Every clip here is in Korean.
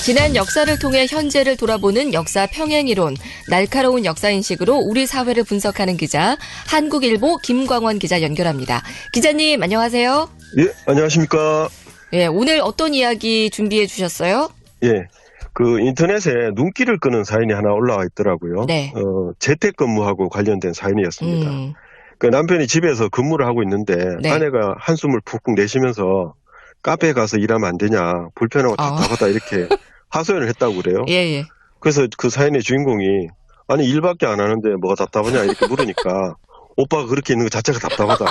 지난 역사를 통해 현재를 돌아보는 역사 평행이론, 날카로운 역사인식으로 우리 사회를 분석하는 기자, 한국일보 김광원 기자 연결합니다. 기자님 안녕하세요. 예, 안녕하십니까. 예, 오늘 어떤 이야기 준비해 주셨어요? 예, 그 인터넷에 눈길을 끄는 사연이 하나 올라와 있더라고요. 네. 재택근무하고 관련된 사연이었습니다. 그 남편이 집에서 근무를 하고 있는데 네. 아내가 한숨을 푹푹 내쉬면서 카페에 가서 일하면 안 되냐, 불편하고 답답하다 이렇게 하소연을 했다고 그래요. 예. 그래서 그 사연의 주인공이 아니 일밖에 안 하는데 뭐가 답답하냐 이렇게 물으니까 오빠가 그렇게 있는 것 자체가 답답하다.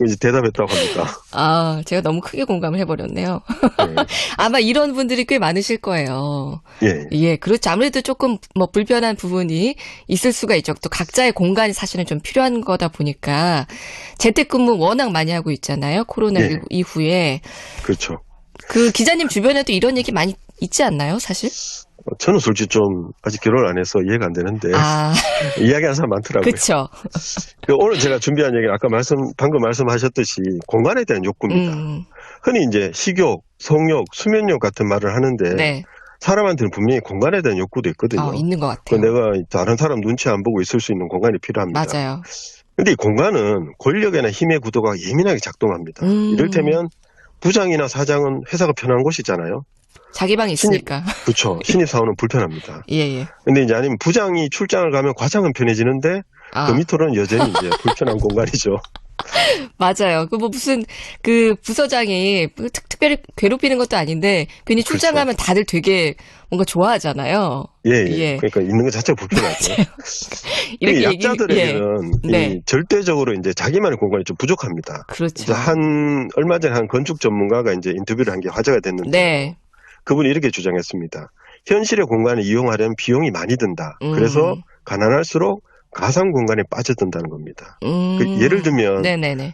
이제 대답했다고 합니다. 아, 제가 너무 크게 공감을 해버렸네요. 네. 아마 이런 분들이 꽤 많으실 거예요. 예. 예, 그렇죠. 아무래도 조금 뭐 불편한 부분이 있을 수가 있죠. 또 각자의 공간이 사실은 좀 필요한 거다 보니까 재택근무 워낙 많이 하고 있잖아요. 코로나19 예. 이후에. 그렇죠. 그 기자님 주변에도 이런 얘기 많이 있지 않나요, 사실? 저는 솔직히 좀 아직 결혼을 안 해서 이해가 안 되는데 이야기하는 사람 많더라고요. 그렇죠. 오늘 제가 준비한 얘기는 아까 방금 말씀하셨듯이 공간에 대한 욕구입니다. 흔히 이제 식욕, 성욕, 수면욕 같은 말을 하는데 네. 사람한테는 분명히 공간에 대한 욕구도 있거든요. 있는 것 같아요. 내가 다른 사람 눈치 안 보고 있을 수 있는 공간이 필요합니다. 맞아요. 근데 이 공간은 권력이나 힘의 구도가 예민하게 작동합니다. 이를테면 부장이나 사장은 회사가 편한 곳이잖아요. 자기 방이 있으니까. 그렇죠. 신입사원은 불편합니다. 예. 근데 이제 아니면 부장이 출장을 가면 과장은 편해지는데 그 밑으로는 여전히 이제 불편한 공간이죠. 맞아요. 그 뭐 무슨 그 부서장이 특별히 괴롭히는 것도 아닌데 괜히 출장 가면 다들 되게 뭔가 좋아하잖아요. 예. 그러니까 있는 것 자체가 불편하죠. 이렇게 약자들에게는 이 절대적으로 이제 자기만의 공간이 좀 부족합니다. 그렇죠. 이제 얼마 전에 한 건축 전문가가 이제 인터뷰를 한 게 화제가 됐는데 네. 그분이 이렇게 주장했습니다. 현실의 공간을 이용하려면 비용이 많이 든다. 그래서 가난할수록 가상 공간에 빠져든다는 겁니다. 예를 들면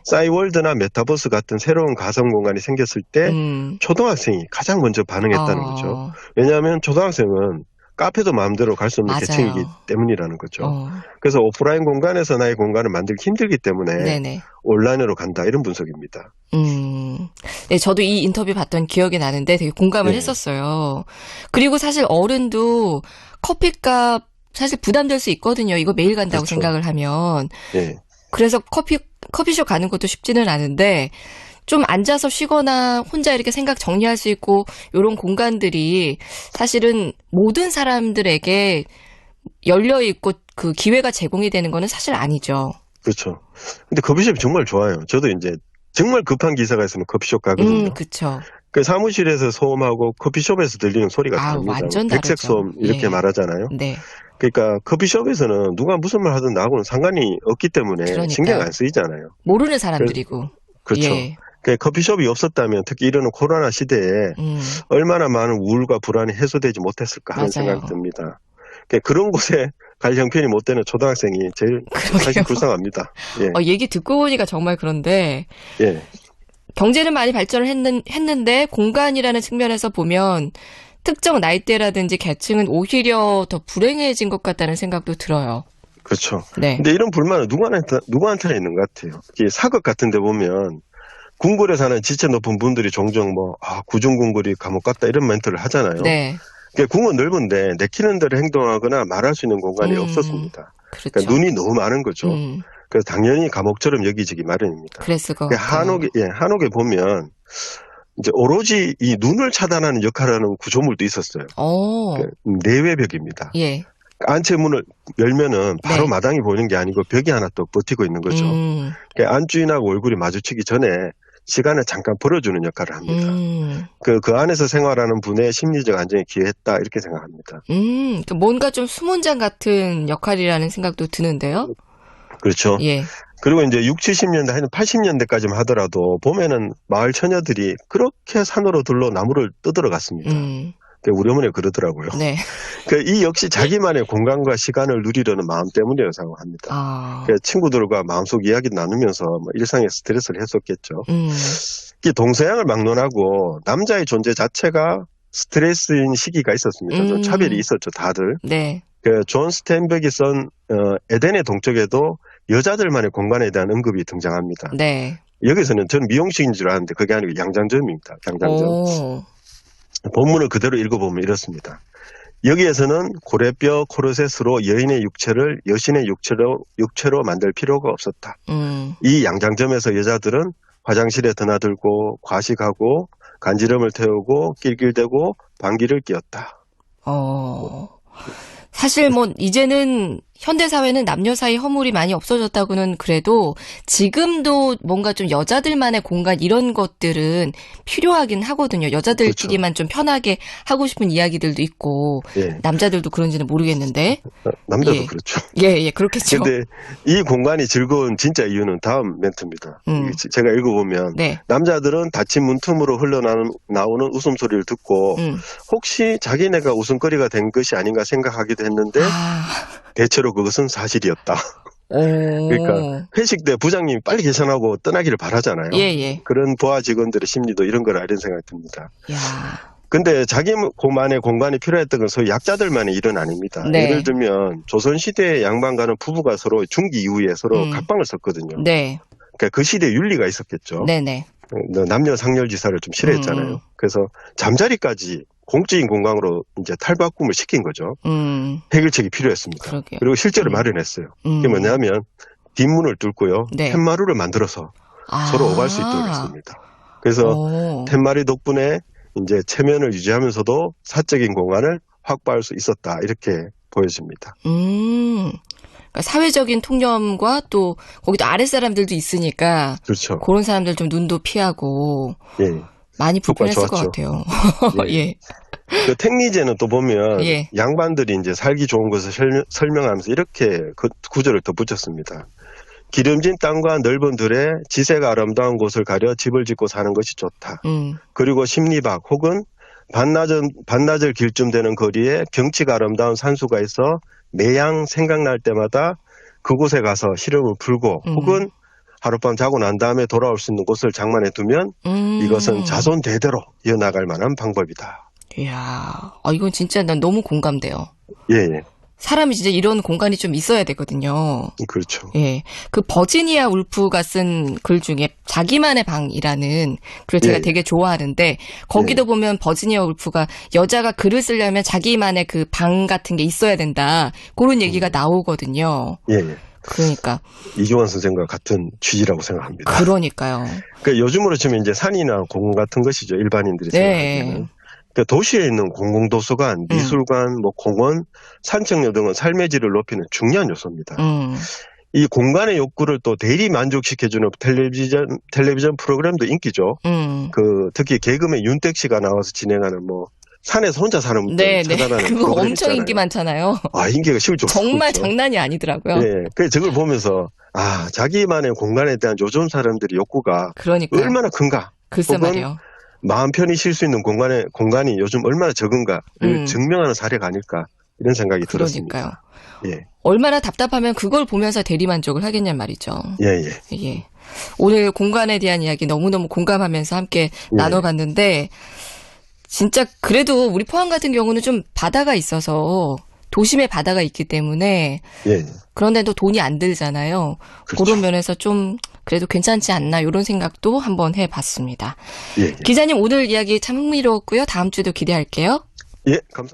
싸이월드나 메타버스 같은 새로운 가상 공간이 생겼을 때 초등학생이 가장 먼저 반응했다는 거죠. 왜냐하면 초등학생은 카페도 마음대로 갈 수 없는 계층이기 때문이라는 거죠. 그래서 오프라인 공간에서 나의 공간을 만들기 힘들기 때문에 온라인으로 간다 이런 분석입니다. 네, 저도 이 인터뷰 봤던 기억이 나는데 되게 공감을 했었어요. 그리고 사실 어른도 커피값 사실 부담될 수 있거든요. 이거 매일 간다고 생각을 하면. 그래서 커피숍 가는 것도 쉽지는 않은데 좀 앉아서 쉬거나 혼자 이렇게 생각 정리할 수 있고 이런 공간들이 사실은 모든 사람들에게 열려 있고 그 기회가 제공이 되는 거는 사실 아니죠. 그렇죠. 근데 커피숍이 정말 좋아요. 저도 이제 정말 급한 기사가 있으면 커피숍 가거든요. 그렇죠. 그 사무실에서 소음하고 커피숍에서 들리는 소리가 다릅니다. 완전 다르죠. 백색 소음 이렇게 말하잖아요. 네. 그러니까 커피숍에서는 누가 무슨 말 하든 나하고는 상관이 없기 때문에 신경 안 쓰이잖아요. 모르는 사람들이고. 그렇죠. 그러니까 커피숍이 없었다면 특히 이런 코로나 시대에 얼마나 많은 우울과 불안이 해소되지 못했을까 하는 생각이 듭니다. 그러니까 그런 곳에 갈 형편이 못 되는 초등학생이 제일 사실 불쌍합니다. 얘기 듣고 보니까 정말 그런데 경제는 많이 발전을 했는데 공간이라는 측면에서 보면 특정 나이대라든지 계층은 오히려 더 불행해진 것 같다는 생각도 들어요. 그렇죠. 네. 근데 이런 불만은 누구한테나 있는 것 같아요. 사극 같은 데 보면 궁궐에 사는 지체 높은 분들이 종종 구중궁궐이 감옥 같다 이런 멘트를 하잖아요. 네. 그러니까 궁은 넓은데 내키는 대로 행동하거나 말할 수 있는 공간이 없었습니다. 그렇죠. 그러니까 눈이 너무 많은 거죠. 그래서 당연히 감옥처럼 여기지기 마련입니다. 그랬을 것 같아요. 한옥에 보면 이제 오로지 이 눈을 차단하는 역할을 하는 구조물도 있었어요. 내외벽입니다. 안채문을 열면은 바로 마당이 보이는 게 아니고 벽이 하나 또 버티고 있는 거죠. 그러니까 안주인하고 얼굴이 마주치기 전에 시간을 잠깐 벌어주는 역할을 합니다. 그 안에서 생활하는 분의 심리적 안정에 기여했다 이렇게 생각합니다. 뭔가 좀 수문장 같은 역할이라는 생각도 드는데요. 그렇죠. 그리고 이제 60, 70년대, 한 80년대까지만 하더라도 봄에는 마을 처녀들이 그렇게 산으로 들러 나무를 뜯으러 갔습니다. 우리 어머니가 그러더라고요. 이 역시 자기만의 공간과 시간을 누리려는 마음 때문이라고 생각합니다. 친구들과 마음속 이야기 나누면서 일상의 스트레스를 해소했겠죠. 이 동서양을 막론하고 남자의 존재 자체가 스트레스인 시기가 있었습니다. 좀 차별이 있었죠, 다들. 존 스탠백이 쓴 에덴의 동쪽에도 여자들만의 공간에 대한 언급이 등장합니다. 여기서는 전 미용실인 줄 알았는데 그게 아니고 양장점입니다. 양장점. 본문을 그대로 읽어보면 이렇습니다. 여기에서는 고래뼈 코르셋으로 여인의 육체를 여신의 육체로 만들 필요가 없었다. 이 양장점에서 여자들은 화장실에 드나들고 과식하고 간지럼을 태우고 낄낄대고 방귀를 뀌었다. 사실 이제는 현대 사회는 남녀 사이 허물이 많이 없어졌다고는 그래도 지금도 뭔가 좀 여자들만의 공간 이런 것들은 필요하긴 하거든요. 여자들끼리만 좀 편하게 하고 싶은 이야기들도 있고 남자들도 그런지는 모르겠는데. 남자도 그렇죠. 예, 그렇겠죠. 근데 이 공간이 즐거운 진짜 이유는 다음 멘트입니다. 제가 읽어보면 남자들은 닫힌 문틈으로 흘러나오는 웃음소리를 듣고 혹시 자기네가 웃음거리가 된 것이 아닌가 생각하기도 했는데 대체로 그것은 사실이었다. 그러니까 회식 때 부장님이 빨리 계산하고 떠나기를 바라잖아요. 그런 부하 직원들의 심리도 이런 거라 이런 생각이 듭니다. 근데 자기만의 공간이 필요했던 건 소위 약자들만의 일은 아닙니다. 예를 들면 조선시대의 양반가는 부부가 서로 중기 이후에 서로 갑방을 썼거든요. 그러니까 그 시대에 윤리가 있었겠죠. 남녀 상렬지사를 좀 싫어했잖아요. 그래서 잠자리까지 공적인 공간으로 이제 탈바꿈을 시킨 거죠. 해결책이 필요했습니다. 그러게요. 그리고 실제로 마련했어요. 그게 뭐냐면 뒷문을 뚫고요. 팻마루를 만들어서 서로 오갈 수 있도록 했습니다. 그래서 팻마리 덕분에 이제 체면을 유지하면서도 사적인 공간을 확보할 수 있었다. 이렇게 보여집니다. 그러니까 사회적인 통념과 또 거기도 아랫사람들도 있으니까 그렇죠. 그런 사람들 좀 눈도 피하고 많이 불편했을 것 같아요. 그 택리제는 또 보면 양반들이 이제 살기 좋은 것을 설명하면서 이렇게 그 구절을 더 붙였습니다. 기름진 땅과 넓은 들에 지세가 아름다운 곳을 가려 집을 짓고 사는 것이 좋다. 그리고 십리박 혹은 반나절 길쯤 되는 거리에 경치가 아름다운 산수가 있어 매양 생각날 때마다 그곳에 가서 시름을 풀고 혹은 하룻밤 자고 난 다음에 돌아올 수 있는 곳을 장만해 두면 이것은 자손 대대로 이어나갈 만한 방법이다. 이야, 이건 진짜 난 너무 공감돼요. 사람이 진짜 이런 공간이 좀 있어야 되거든요. 그렇죠. 그 버지니아 울프가 쓴 글 중에 자기만의 방이라는 글을 제가 되게 좋아하는데 거기도 보면 버지니아 울프가 여자가 글을 쓰려면 자기만의 그 방 같은 게 있어야 된다. 그런 얘기가 나오거든요. 그러니까 이종환 선생과 같은 취지라고 생각합니다. 그러니까요. 그러니까 요즘으로 치면 이제 산이나 공원 같은 것이죠. 일반인들이 생각하기에는. 그러니까 도시에 있는 공공도서관, 미술관, 공원, 산책로 등은 삶의 질을 높이는 중요한 요소입니다. 이 공간의 욕구를 또 대리 만족시켜주는 텔레비전 프로그램도 인기죠. 특히 개그맨 윤택 씨가 나와서 진행하는 산에서 혼자 사는 분들 찾아가는 그거 엄청 있잖아요. 인기 많잖아요. 인기가 실종. 정말 장난이 아니더라고요. 그래서 저걸 보면서 자기만의 공간에 대한 요즘 사람들의 욕구가 얼마나 큰가. 글쎄 말이요. 마음 편히 쉴 수 있는 공간이 요즘 얼마나 적은가를 증명하는 사례가 아닐까 이런 생각이 들었습니다. 얼마나 답답하면 그걸 보면서 대리만족을 하겠냔 말이죠. 예. 오늘 공간에 대한 이야기 너무너무 공감하면서 함께 나눠봤는데 진짜 그래도 우리 포항 같은 경우는 좀 바다가 있어서 도심에 바다가 있기 때문에 그런데도 돈이 안 들잖아요. 그렇죠. 그런 면에서 좀 그래도 괜찮지 않나 이런 생각도 한번 해봤습니다. 기자님 오늘 이야기 참 흥미로웠고요. 다음 주도 기대할게요. 감사합니다.